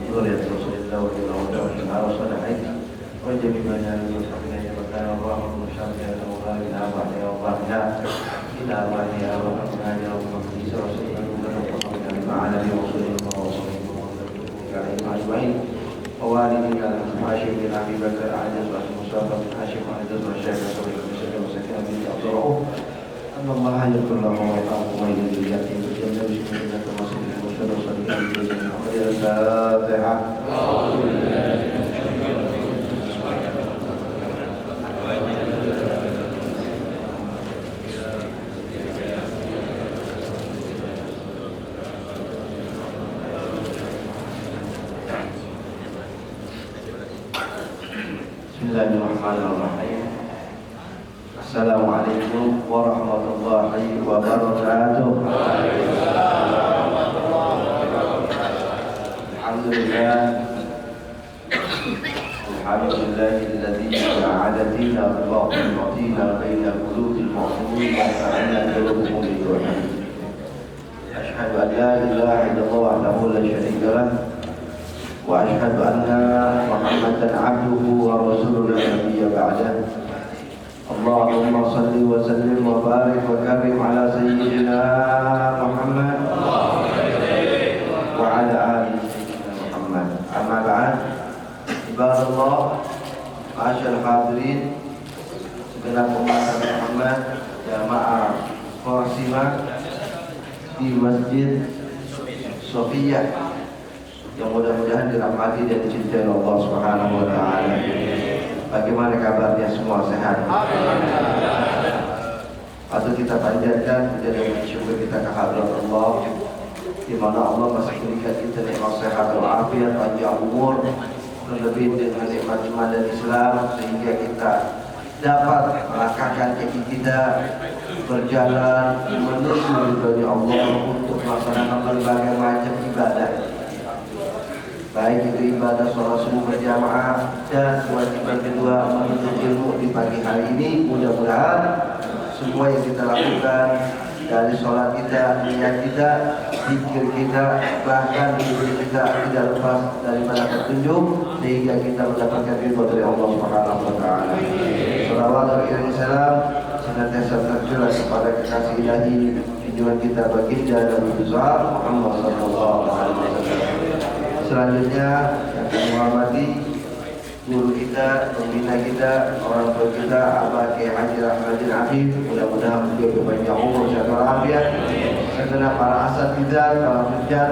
ذرية رسول الله وإلى وصالحين وجميع من يصحبنا وكان الله مشاركا الله إلى أرواحنا وأرواحنا إلى أرواحنا وأرواحنا يا رب العالمين رسولنا وصلى على رسوله وصحبه عليهم أجمعين ووالدنا هاشم بن أبي بكر عجز ومصطفى بن هاشم عجز والشيخ صلى الله عليه وسلم بن أبصره أن الله يغفر له ويرحمه ويجزي ذريته بالجنة بسم الله وصلى محمد الفاتحة. Bismillahirrahmanirrahim. Assalamualaikum warahmatullahi wabarakatuh. Alhamdulillah. Alhamdulillahilladzi ja'ala dina al-batil batina baina qulubil mu'minin wa ja'alna qulubuhum lil-tauhid. Asyhadu an la ilaha illallah wahdahu la syarika lah wa asyhadu anna Muhammadan 'abduhu wa rasuluhu la nabiyya ba'dahu. Allahumma salli wa sallim wa barik wa karim ala sayyidina Muhammad wa ala ali sayyidina Muhammad. Amma ba'd. Ibadallah, ma'asyal hadirin, segenap umat Muhammad jamaah Qasimah di Masjid Sofiyah yang mudah-mudahan dirahmati dan dicintai Allah Subhanahu wa taala. Bagaimana kabarnya, semua sehat? Patut kita panjatkan puja dan syukur kita kehadirat Allah, di mana Allah masih berikan kita nikmat sehat walafiat, panjang umur, terlebih dengan nikmat iman dan Islam, sehingga kita dapat melangkahkan kaki kita berjalan menuju ridhonya Allah untuk melaksanakan berbagai macam ibadah, baik itu ibadah sholat subuh berjamaah dan kewajiban kedua menuntut ilmu di pagi hari ini. Mudah-mudahan semua yang kita lakukan, dari sholat kita, niat kita, zikir kita, bahkan hidup kita tidak lepas daripada petunjuk, sehingga kita mendapatkan ridho dari Allah Subhanahu wa taala. Shalawat dan salam senantiasa tercurah kepada kekasih ilahi junjungan kita baginda Nabi besar Muhammad sallallahu alaihi wasallam. Selanjutnya yang kami hormati guru kita, pembina kita, orang tua kita, Abah Kiai Haji Rahmaddin Afif, mudah-mudahan beliau berpanjang umur sehat walafiat, serta para asatidz, para hujjah,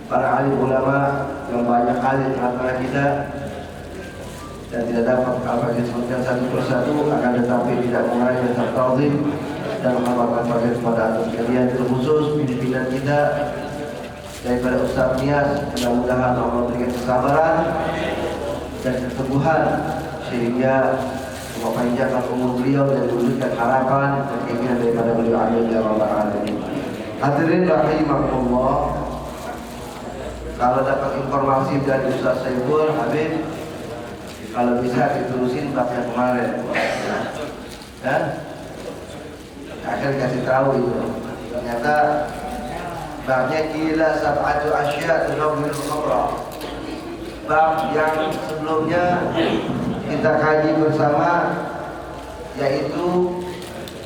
para alim ulama yang banyak alim di antara kita dan tidak dapat apa disebutkan satu persatu, akan tetapi tidak mengurangi rasa ta'zim dan menghormatkan kepada atas sekalian, terkhusus pimpinan kita daripada Ustaz Nias. Mudah-mudahan Allah memberikan kesabaran dan keteguhan sehingga memanjangkan umur beliau dan mewujudkan harapan dan keinginan daripada beliau. Amin ya rabbal alamin. Hadirin rahimakumullah, kalau dapat informasi dari Ustaz Saiful Habib, kalau bisa diterusin bab yang kemarin, dan akan kasih tahu itu ternyata babnya gila sab'atu asya' tunawwirul khamra. Bab yang sebelumnya kita kaji bersama, yaitu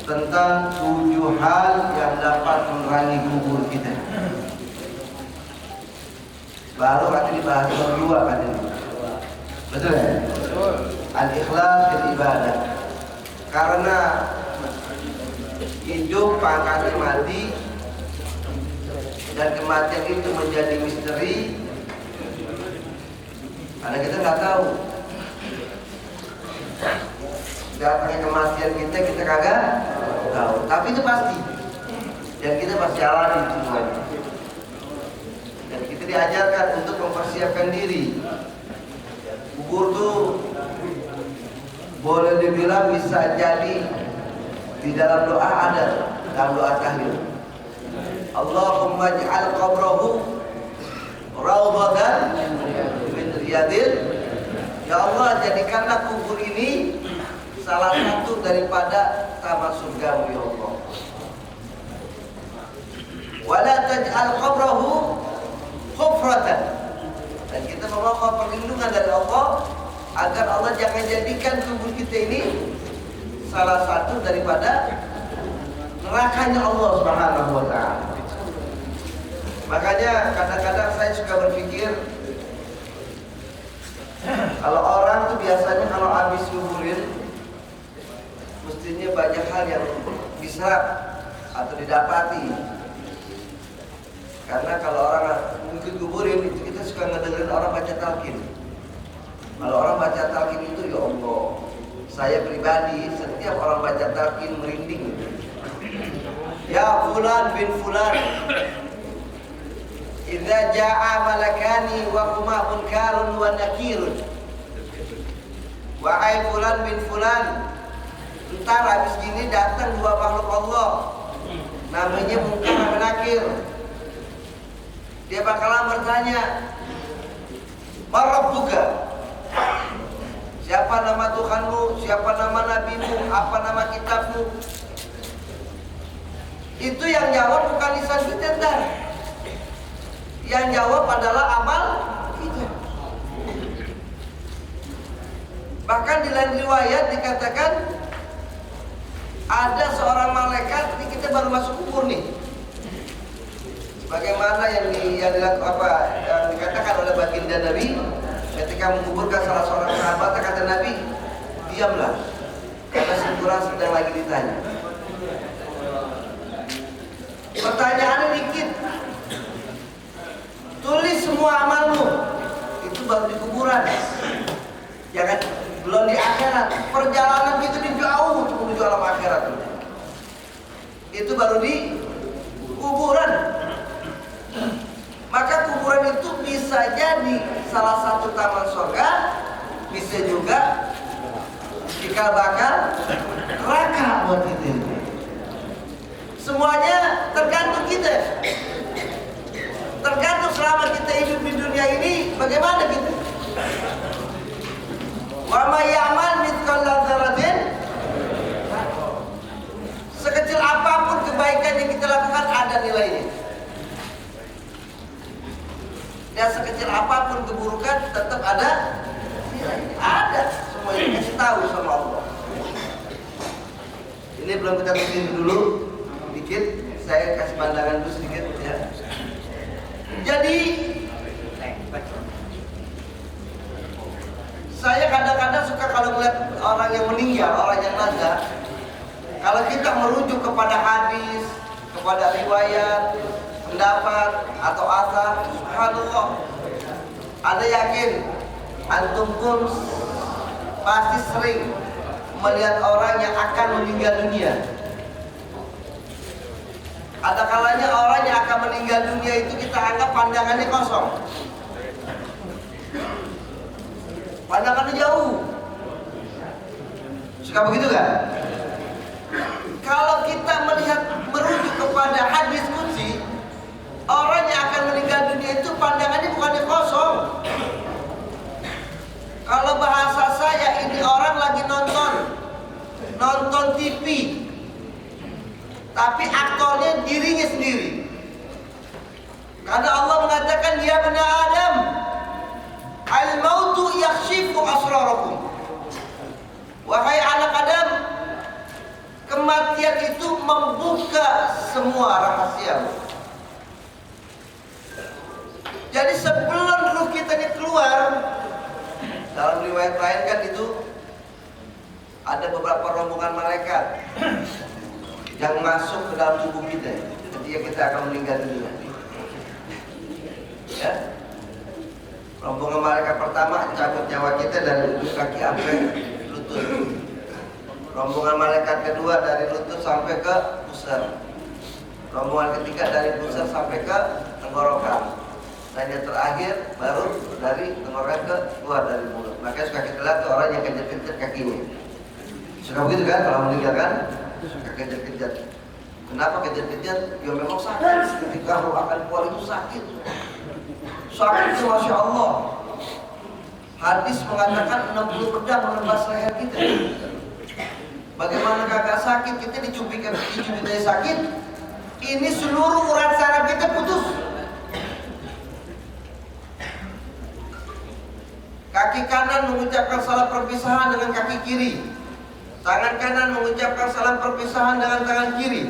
tentang 7 hal yang dapat menerangi kubur kita. Baru nanti dibahas kedua kan ini. Betul ya? Al-ikhlas fil ibadah. Karena hidup pangkat mati dan kematian itu menjadi misteri, karena kita nggak tahu datangnya kematian kita kagak tahu, tapi itu pasti dan kita pasti alami semuanya. Dan kita diajarkan untuk mempersiapkan diri. Kubur tuh boleh dibilang bisa jadi di dalam doa ada, dalam doa tahlil, Allahumma ij'al qabrahu raudhatan min riyadil. Ya Allah, jadikanlah kubur ini salah satu daripada taman surga ya Allah. Wala taj'al qabrahu hufratan memohon perlindungan dari Allah agar Allah jangan jadikan kubur kita ini salah satu daripada nerakanya Allah Subhanahu wa taala. Makanya kadang-kadang saya suka berpikir, kalau orang tuh biasanya kalau habis kuburin mestinya banyak hal yang diserap atau didapati. Karena kalau orang mungkin kuburin itu kita suka ngedengerin orang baca talqin. Kalau orang baca talqin itu, ya Allah, saya pribadi setiap orang baca talqin merinding. Ya fulan bin fulan, idza jaa malakani wa huma munkarun wa nakirun. Wahai fulan bin fulan, ntar habis gini datang dua makhluk Allah, namanya Munkar dan Nakir. Dia bakalan bertanya, "Man rabbuka?" Siapa nama Tuhanmu? Siapa nama nabimu? Apa nama kitabmu? Itu yang jawab bukan lisan kita ntar. Yang jawab adalah amal kita. Bahkan di lain riwayat dikatakan ada seorang malaikat, ini kita baru masuk kubur nih. Bagaimana yang dikatakan oleh baginda Nabi ketika menguburkan salah seorang sahabat, kata Nabi, diamlah karena sekurang sedang lagi ditanya. Pertanyaannya dikit, tulis semua amalmu, itu baru di kuburan. Jangan belum di akhirat. Perjalanan kita di jauh untuk menuju alam akhirat. Itu baru di kuburan. Maka kuburan itu bisa jadi salah satu taman surga, bisa juga cikal bakal neraka buat kita. Semuanya tergantung kita. Tergantung selama kita hidup di dunia ini bagaimana kita. Wa may ya'mal mithqala dzarratin, sekecil apapun kebaikan yang kita lakukan ada nilainya. Dan sekecil apapun keburukan tetap ada nilainya. Ada, semua ini kasih tahu sama Allah. Ini belum kita tutup dulu dikit, saya kasih pandangan dulu sedikit ya. Jadi saya kadang-kadang suka kalau melihat orang yang meninggal, orang yang nazar, kalau kita merujuk kepada hadis, kepada riwayat, pendapat atau asar, subhanallah, Anda yakin antum pun pasti sering melihat orang yang akan meninggal dunia. Ada kalanya orang yang akan meninggal dunia itu kita anggap pandangannya kosong, pandangannya jauh. Suka begitu kan? Kalau kita melihat merujuk kepada hadis qudsi, orang yang akan meninggal dunia itu pandangannya bukannya kosong. Kalau bahasa saya, ini orang lagi nonton TV, tapi aktornya dirinya sendiri. Karena Allah mengatakan, ya bani Adam, al-mautu yakhshifu asrarakum. Wahai anak Adam, kematian itu membuka semua rahasiamu. Jadi sebelum ruh kita ini keluar, dalam riwayat lain kan itu ada beberapa rombongan malaikat yang masuk ke dalam tubuh kita ketika kita akan meninggal dunia. Ya, rombongan malaikat pertama cabut nyawa kita dari ujung kaki sampai lutut. Rombongan malaikat kedua dari lutut sampai ke pusar. Rombongan ketiga dari pusar sampai ke tenggorokan. Dan yang terakhir baru dari tenggorokan ke keluar dari mulut. Makanya suka kita lihat orang yang kejut-kejut kakinya. Suka begitu kan kalau meninggal kan? Suka kejut-kejut. Kenapa kejut-kejut? Ya memang sakit. Ketika roh akan keluar itu sakit. Sakit itu Masya Allah. Hadis mengatakan 60 pedang menembas leher kita. Bagaimana kagak sakit? Kita dicubit dari sakit. Ini seluruh urat saraf kita putus. Kaki kanan mengucapkan salam perpisahan dengan kaki kiri. Tangan kanan mengucapkan salam perpisahan dengan tangan kiri.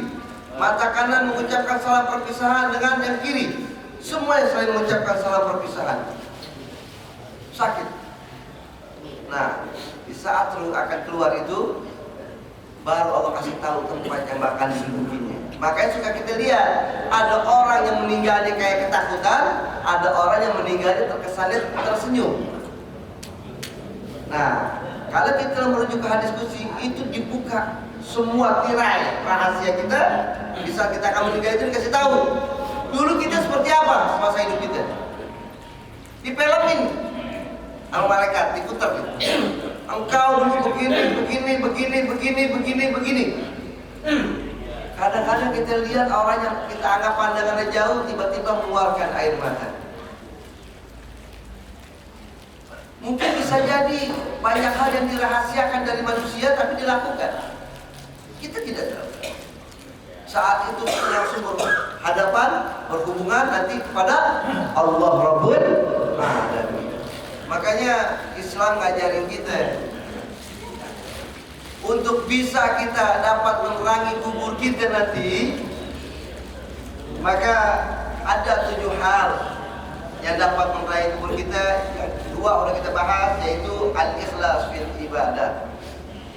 Mata kanan mengucapkan salam perpisahan dengan yang kiri. Semua yang saling mengucapkan salam perpisahan. Sakit. Nah, di saat ruh akan keluar itu, baru Allah kasih tahu tempat yang bakal didudukinya. Makanya suka kita lihat, ada orang yang meninggalnya kayak ketakutan, ada orang yang meninggalnya terkesannya tersenyum. Nah, kalau kita merujuk ke hadis qudsi, itu dibuka semua tirai rahasia kita. Bisa kita akan meninggal itu dikasih tahu. Dulu kita seperti apa semasa hidup kita? Dipelemin sama malaikat, diputar gitu. Engkau dulu begini. Kadang-kadang kita lihat orang yang kita anggap pandangannya jauh, tiba-tiba mengeluarkan air mata. Mungkin bisa jadi banyak hal yang dirahasiakan dari manusia tapi dilakukan. Kita tidak tahu. Saat itu langsung berhadapan, berhubungan nanti kepada Allah Rabbul Alamin. Makanya Islam ngajarin kita untuk bisa kita dapat menerangi kubur kita nanti, maka ada 7 hal yang dapat menerangi kubur kita. Yang kedua udah kita bahas, yaitu al-ikhlas fil ibadah.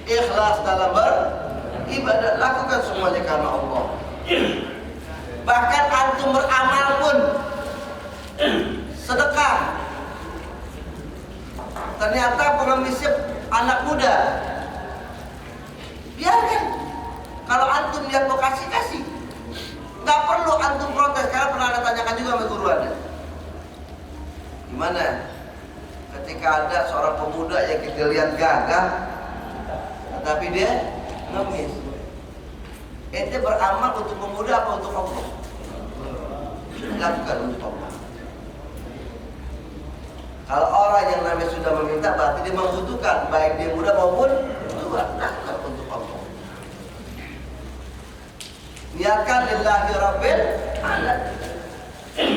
Ikhlas dalam beribadah, lakukan semuanya karena Allah. Bahkan antum beramal pun, sedekah, ternyata pengemisnya anak muda, biarkan. Kalau antum lihat mau kasih, nggak perlu antum protes. Karena pernah ada tanyakan juga sama guru Anda, gimana ketika ada seorang pemuda yang kita lihat gagah, tapi dia ngemis. Ente beramal untuk pemuda apa untuk Allah? Lakukan untuk Allah. Kalau orang yang namanya sudah meminta, berarti dia membutuhkan, baik dia muda maupun tua. Lakukan untuk Allah. Niatkan lillahi rabbil alamin.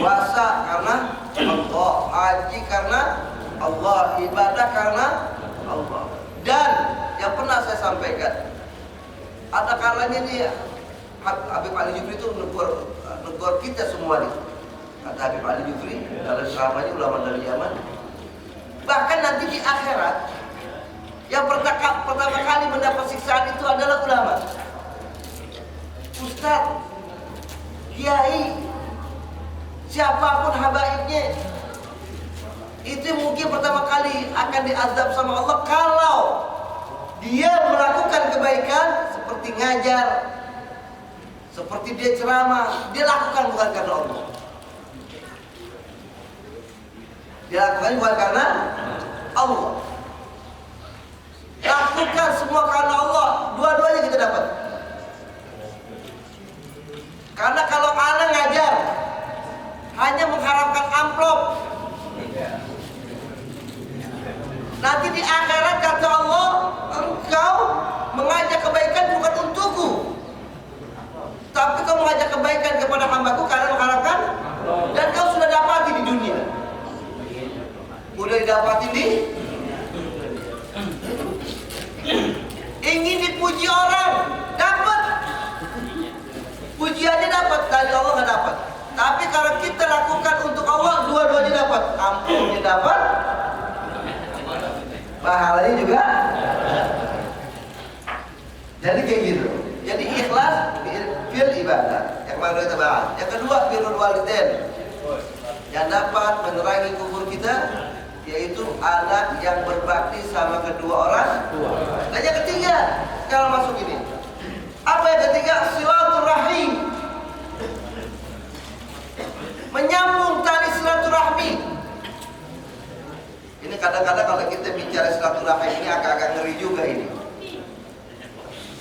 Puasa karena Allah, haji karena Allah, ibadah karena Allah. Dan yang pernah saya sampaikan, ada kalanya nih Habib Ali Jufri itu negur kita semua nih. Kata Habib Ali Jufri, dalam selamanya ulama dari Yaman, bahkan nanti di akhirat yang pertama kali mendapat siksaan itu adalah ulama, ustadz, kiai, siapapun habaibnya. Itu mungkin pertama kali akan diazab sama Allah kalau dia melakukan kebaikan seperti ngajar, seperti dia ceramah, dia lakukan bukan karena Allah. Dia lakukan bukan karena Allah. Lakukan semua karena Allah, dua-duanya kita dapat. Karena kalau anak ngajar hanya mengharapkan amplop, nanti di akhirat kata Allah, engkau mengajak kebaikan bukan untukku, tapi kau mengajak kebaikan kepada hambaku karena mengharapkan, dan kau sudah dapati di dunia. Udah didapati di, ingin dipuji orang, dapat. Pujiannya dapat, dari Allah nggak dapat. Tapi kalau kita lakukan untuk Allah, dua-duanya dapat. Ampunnya dapat, pahalanya juga. Jadi kayak gitu. Jadi ikhlas fil ibadah yang baru kita bahas. Yang kedua, birrul walidain, yang dapat menerangi kubur kita, yaitu anak yang berbakti sama kedua orang tua. Dan yang ketiga, kalau masuk ini, apa yang ketiga? Silaturahim, menyambung tali silaturahmi. Ini kadang-kadang kalau kita bicara silaturahim ini agak-agak ngeri juga ini.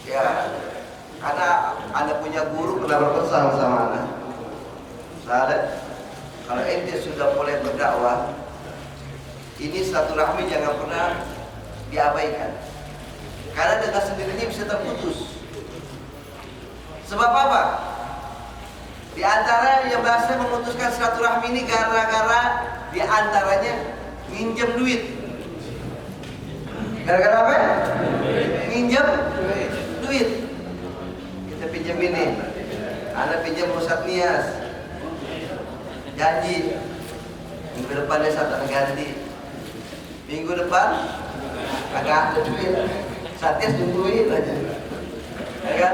Ya, karena Anda punya guru pernah berpesan sama Anda, Sahabat, kalau ente sudah mulai berdakwah, ini silaturahmi jangan pernah diabaikan. Karena dengan sendirinya bisa terputus. Sebab apa? Di antara yang biasa memutuskan silaturahmi ini gara-gara di antaranya minjem duit. Gara-gara apa? Minjem duit. Kita pinjam ini. Anda pinjam Ustaz Nias. Janji minggu depan dia tak ganti. Minggu depan agak ada duit. Satya tungguin aja. Ya kan?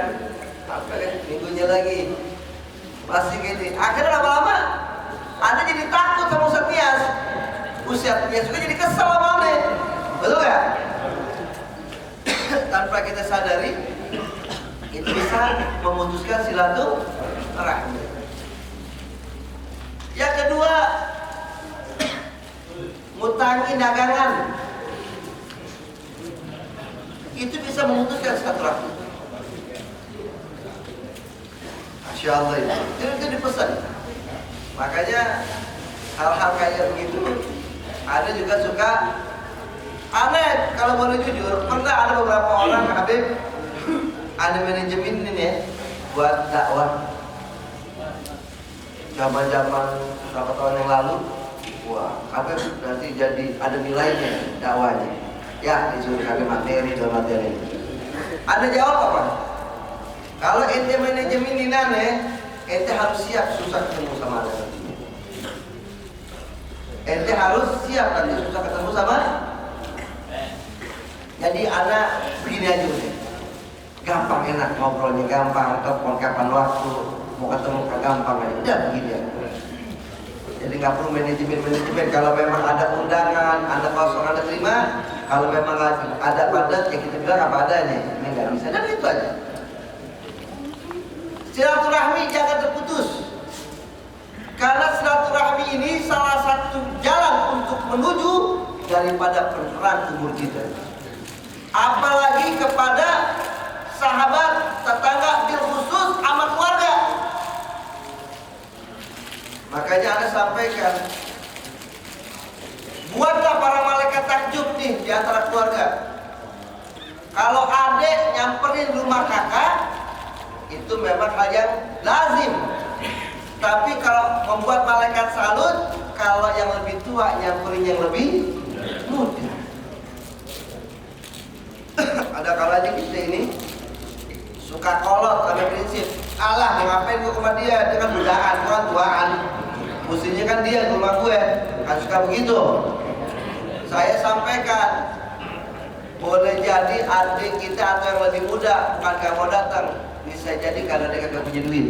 Apa kan? Minggunya lagi masih gini. Akhirnya lama-lama Anda jadi takut sama Ustaz Nias. Ustaz Nias juga jadi kesel sama Anda. Betul gak? Tanpa kita sadari, itu bisa memutuskan silaturahmi. Yang kedua, ngutangi dagangan. Itu bisa memutuskan silaturahmi. Masya Allah itu dipesan. Makanya hal-hal kayak begitu ada juga suka aneh kalau boleh jujur. Pernah ada beberapa orang Habib ada manajemen ini ya buat dakwah. Zaman-zaman berapa tahun yang lalu, wah Habib nanti jadi ada nilainya dakwahnya. Ya disuruh kami materi dan materi. Ada jawab apa? Kalau ente manajemen ini aneh, ente harus siap susah ketemu sama anda. Ente harus siap nanti susah ketemu sama. Jadi anak begini aja nih, gampang enak ngobrolnya, gampang telepon kapan waktu mau ketemu gampang aja, udah begini aja. Jadi nggak perlu manajemen. Kalau memang ada undangan, ada kosong, ada terima. Kalau memang ada padat, ya kita bilang apa adanya. Ini nggak bisa, dan itu aja. Silaturahmi jangan terputus. Karena silaturahmi ini salah satu jalan untuk menuju daripada penerang umur kita. Apalagi kepada sahabat, tetangga, bil khusus amal keluarga. Makanya Anda sampaikan, buatlah para malaikat takjub nih di antara keluarga. Kalau adik nyamperin rumah kakak, itu memang hal yang lazim. Tapi kalau membuat malaikat salut, kalau yang lebih tua nyamperin yang lebih muda. Ada kalanya kita ini suka kolot pada prinsip Allah ngapain gue sama dia kan mudaan, gue kan tuaan, mestinya kan dia ke rumah gue, kan suka begitu. Saya sampaikan, boleh jadi adik kita atau yang lebih muda bukan gak mau datang, bisa jadi karena dia gak punya duit,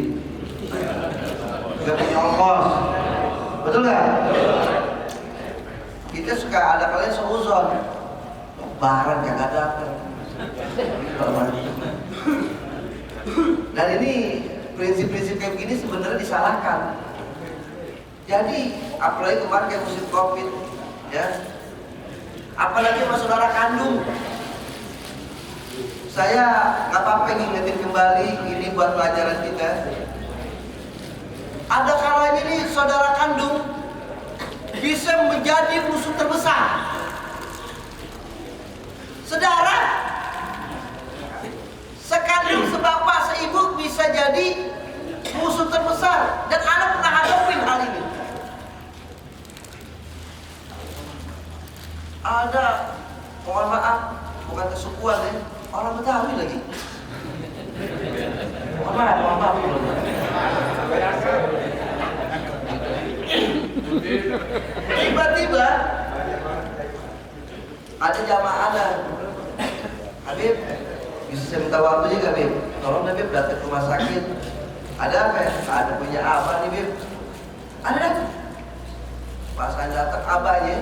gak punya ongkos, betul gak? Kita suka ada kalian seuzon, lebaran kagak datang. Dan ini prinsip-prinsip kayak begini sebenarnya disalahkan. Jadi apalagi kemarin kayak musim COVID, ya, apalagi sama saudara kandung. Saya nggak apa-apa ngingetin kembali ini buat pelajaran kita. Ada kalanya nih saudara kandung bisa menjadi musuh terbesar. Saudara sekandung, sebapak, seibu bisa jadi musuh terbesar. Dan anak pernah hadapin hal ini. Ada, mohon maaf, bukan kesukuan ya, orang Betawi lagi. Mohon maaf. Tiba-tiba ada jamaah ada, Habib, bisa saya minta waktu juga, Bib. Tolong Bib datang ke rumah sakit. Ada apa ya? Ada punya apa nih, Bib? Ada datang. Pas saya datang, abahnya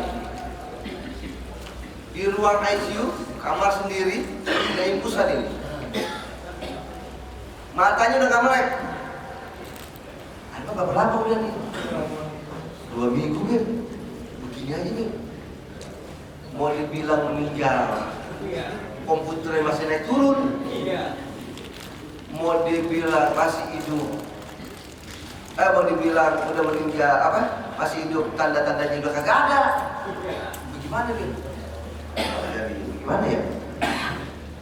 di ruang ICU, kamar sendiri, ada infusan ini. Matanya udah gak melek. Apa berapa lama udah nih? 2 minggu, Bib. Begini aja, Bib. Mau dibilang meninggal, komputernya masih naik turun. Mau dibilang masih hidup, mau dibilang udah meninggal, apa? Masih hidup, tanda-tandanya udah kagak ada. Bagaimana Bib? Gimana ya?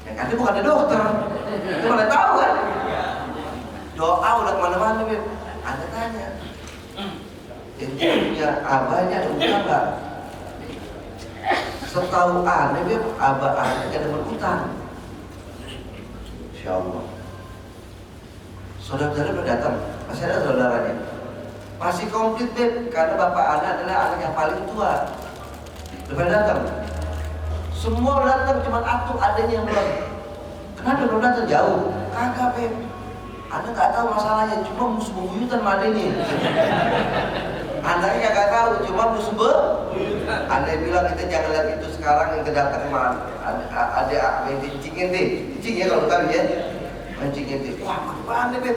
Yang ada bukan ada dokter, itu mana tahu kan? Doa udah kemana-mana Bib. Anda tanya, ente punya abahnya ada bukan nggak? Setahu aneh Beb, abah aneh gak ada berhutang. Insya Allah. Saudara-saudara udah datang, masih ada saudaranya. Masih komplit Beb, karena bapak anak adalah anak yang paling tua. Udah datang. Semua datang, cuma aku adanya yang belum. Kenapa belum datang jauh? Kagak Beb. Anda nggak tahu masalahnya, cuma musuh bebuyutan sama adanya. Anaknya nggak tahu, cuma musuh bebuyutan. Anda bilang kita jangan lihat itu sekarang yang kedatang sama ada main cincin deh, cincin ya kalau tahu ya, main cincin deh. Wah, mana Beb?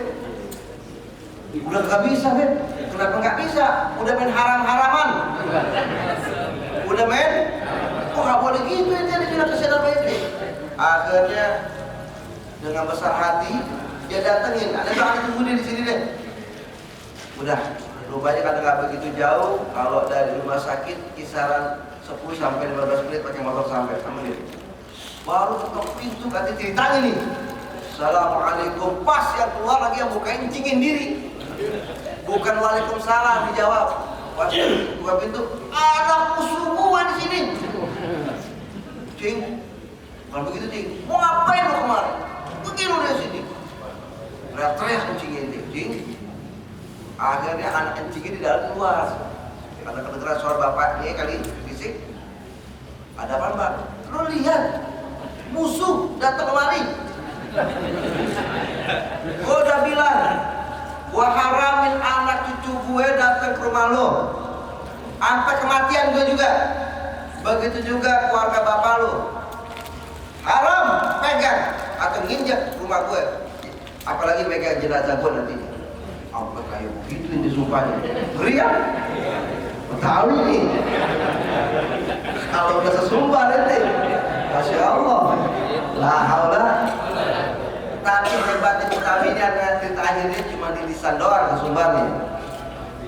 Udah nggak bisa Beb. Kenapa nggak bisa? Udah main haram-haraman. Udah main? Oh nggak boleh gitu ya, dia bilang ke saudara itu. Akhirnya dengan besar hati dia datengin, ada anak tunggu dia di sini deh. Udah, rupanya karena nggak begitu jauh, kalau dari rumah sakit kisaran 10 sampai 15 menit pakai motor sampai sama dia. Baru ketok pintu katanya ceritanya nih. Assalamualaikum, pas yang keluar lagi yang bukain cingin diri. Bukan waalaikumsalam dijawab. Pas buka pintu, ada musuh gua di sini. Cing, bukan begitu Cing. Mau ngapain lo kemarin? Begini lo di sini. Teriak-teriak kencingin dia, Cing. Akhirnya anak kencingin di dalam keluar. Karena kedengeran suara bapaknya kali fisik. Ada apa Mbak? Lo lihat musuh datang kemari. Gua udah bilang, gua haramin anak cucu gue datang ke rumah lo. Sampai kematian gue juga. Begitu juga keluarga bapak lo. Haram pegang atau nginjak rumah gue. Apalagi megang jenazah gue nantinya. Apa kayak begitu ini sumpahnya. Ngeri ya? Tahu ini. Kalau udah sesumbar nanti. Masya Allah. La haula. Tapi hebatnya utamanya adalah cerita akhirnya cuma di lisan doang sesumbarnya.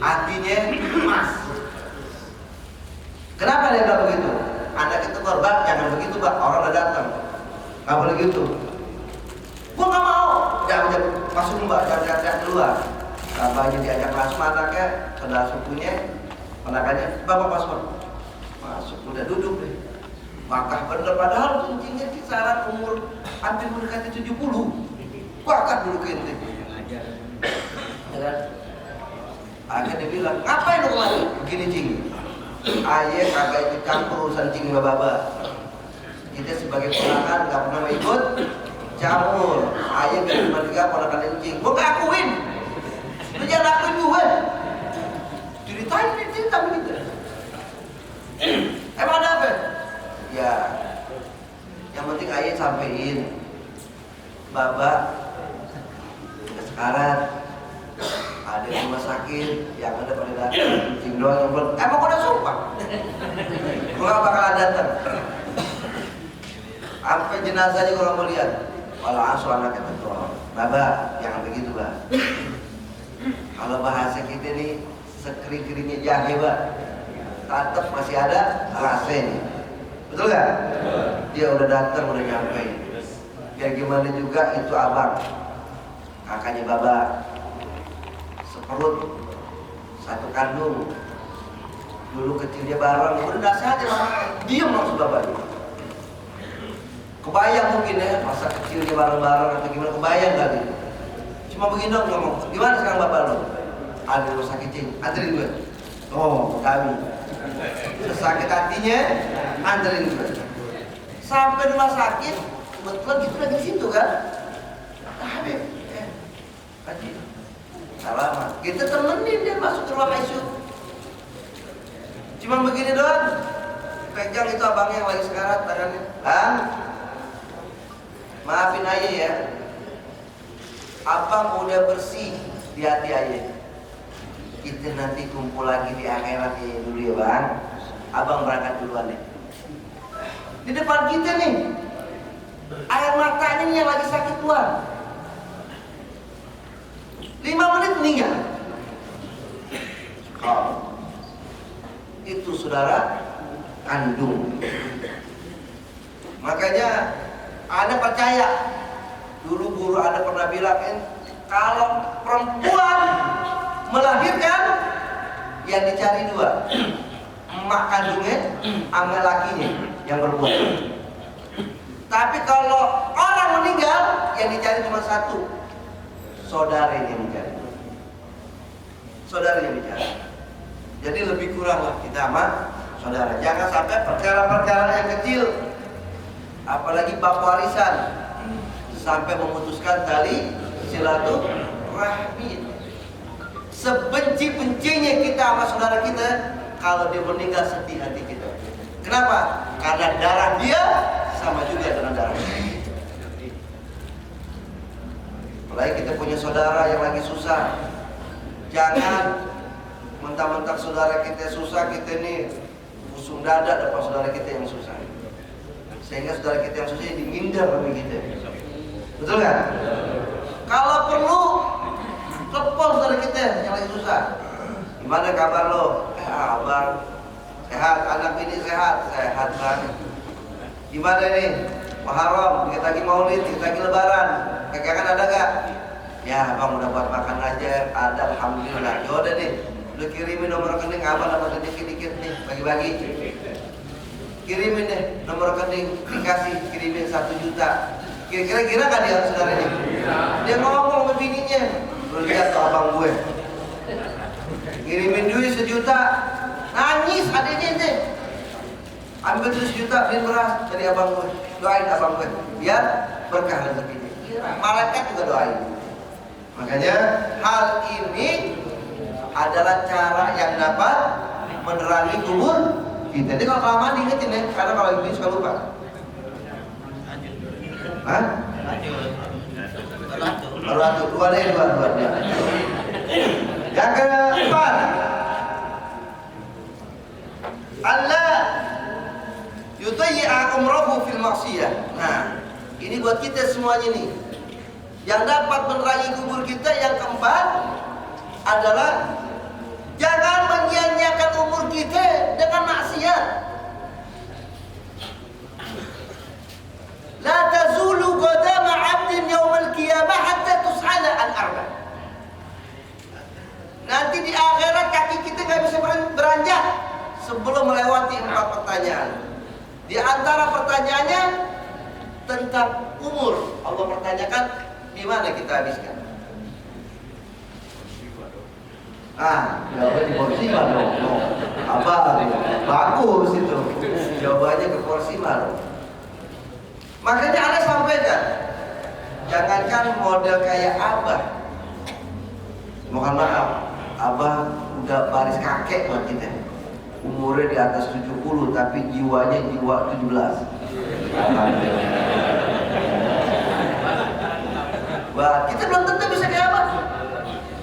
Artinya emas. Kenapa dia bilang begitu? Anak itu korban, jangan begitu Pak. Orang udah datang. Gak boleh gitu. Gua gak mau. Jangan masuk Mbak, jangan keluar. Bapaknya diajak masuk, anaknya saudara sukunya, anaknya bapak masuk. Masuk, udah duduk deh. Maka bener padahal kuncinya kisaran umur hampir mendekati 70. Bakat dulu kente. Akhirnya dia bilang, ngapain lu kemari? Begini Cing. Ayah kagak ikut campur urusan Cing Baba. Kita sebagai ponakan gak pernah ikut campur. Ayah biar cuma 3 ponakan Cing. Gua gak akuin. Lu jangan akuin gue. Ceritain nih cerita begitu. Emang ada apa? Ya, yang penting ayah sampein Baba sekarang ada di rumah sakit yang ada pada datang Cing doang yang belum. Emang udah sumpah gue gak bakalan datang. Sampai jenazahnya gue gak mau lihat. Walau asu anaknya betul. Baba jangan begitu Bah. Kalau bahasa kita nih sekering-keringnya jahe Bah, tetap masih ada rasanya. Betul gak? Dia udah datang, udah nyampe. Biar gimana juga itu abang, kakaknya Baba, seperut, satu kandung. Dulu kecilnya bareng, udah nasihatnya lama. Diam langsung Baba. Kebayang mungkin ya, masa kecilnya bareng-bareng atau gimana, kebayang kali. Cuma begini dong ngomong, gimana sekarang Bapak lo? Ada rumah sakit Cing, anterin gue. Oh, kami. Sesakit hatinya, anterin gue. Sampai rumah sakit, kebetulan gitu lagi di situ kan. Habib, Haji, salaman. Kita temenin dia masuk ke ruang ICU. Cuma begini doang, pegang itu abangnya yang lagi sekarat tangannya. Maafin ayah ya, abang udah bersih di hati ayah. Kita nanti kumpul lagi di akhirat ya dulu ya bang. Abang berangkat duluan deh. Di depan kita nih, air matanya nih yang lagi sakit keluar. 5 menit meninggal. Oh, itu saudara kandung. Makanya Anda percaya, dulu guru Anda pernah bilang, kalau perempuan melahirkan yang dicari 2, emak kandungnya sama lakinya yang berbuat. Tapi kalau orang meninggal, yang dicari cuma satu, saudaranya yang dicari. Saudaranya yang dicari. Jadi lebih kurang lah kita sama saudara. Jangan sampai perkara-perkara yang kecil, apalagi bab warisan, sampai memutuskan tali silaturahmi. Sebenci-bencinya kita sama saudara kita, kalau dia meninggal sedih hati kita. Kenapa? Karena darah dia sama juga dengan darah kita. Apalagi kita punya saudara yang lagi susah. Jangan mentang-mentang saudara kita susah, kita nih busung dada depan saudara kita yang susah. Sehingga saudara kita yang susah jadi minder sama kita. Betul kan? Kalau perlu telepon saudara kita yang lagi susah. Gimana kabar lo? Abang sehat, anak ini sehat banget. Gimana nih? Muharram, kita lagi maulid, kita lagi lebaran. Kegiatan ada gak? Ya abang udah buat makan aja, ada alhamdulillah. Yaudah nih, lu kirimin nomor rekening abang dapat sedikit-sedikit nih, bagi-bagi. Kirimin deh nomor rekening, dikasih, kirimin 1 juta. Kira-kira gak dia saudara ini? Dia ngomong sama bininya, lu lihat tuh abang gue kirimin duit 1 juta, nangis adiknya deh. Ambil tuh 1 juta, beliin beras dari abang gue. Doain abang gue, biar berkah rezekinya. Malaikat juga doain. Makanya hal ini adalah cara yang dapat menerangi kubur kita. Jadi kalau kelamaan diingetin ya, karena kalau ibu suka lupa. Hah? Baru dua deh. Yang keempat, Allah yudayyi'a umrahu fil maksiyah. Nah, ini buat kita semuanya nih. Yang dapat menerangi kubur kita yang keempat adalah jangan menyia-nyiakan umur kita dengan maksiat. La tazulu qadama 'abdin yaumal qiyamah hatta tus'ala an arba'. Nanti di akhirat kaki kita nggak bisa beranjak sebelum melewati 4 pertanyaan. Di antara pertanyaannya tentang umur. Allah pertanyakan di mana kita habiskan. Jawabannya di Porsimal dong. Apa? Bagus itu. Jawabannya ke Porsimal. Makanya Anda sampaikan, jangankan model kayak Abah. Mohon maaf, Abah udah baris kakek buat kita. Umurnya di atas 70, tapi jiwanya jiwa 17. Wah, kita belum tentu bisa kayak Abah.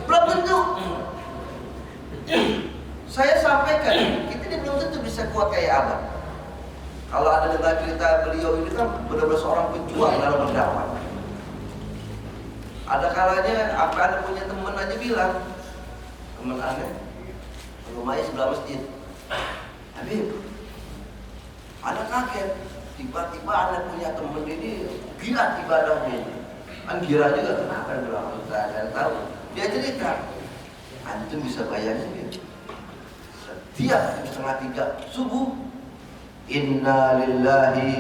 Belum tentu. Saya sampaikan, kita ini belum tentu bisa kuat kayak Abah. Kalau ada dengar cerita beliau ini kan benar-benar seorang pejuang dalam berdakwah. Ada kalanya apa ada punya teman aja bilang, teman aneh, rumahnya sebelah masjid. Habib, ada kaget, tiba-tiba anda punya teman ini gila ibadahnya. Kan gila juga, kenapa dia bilang? Saya tahu. Dia cerita, antum bisa bayangin setiap 2:30 subuh, inna lillahi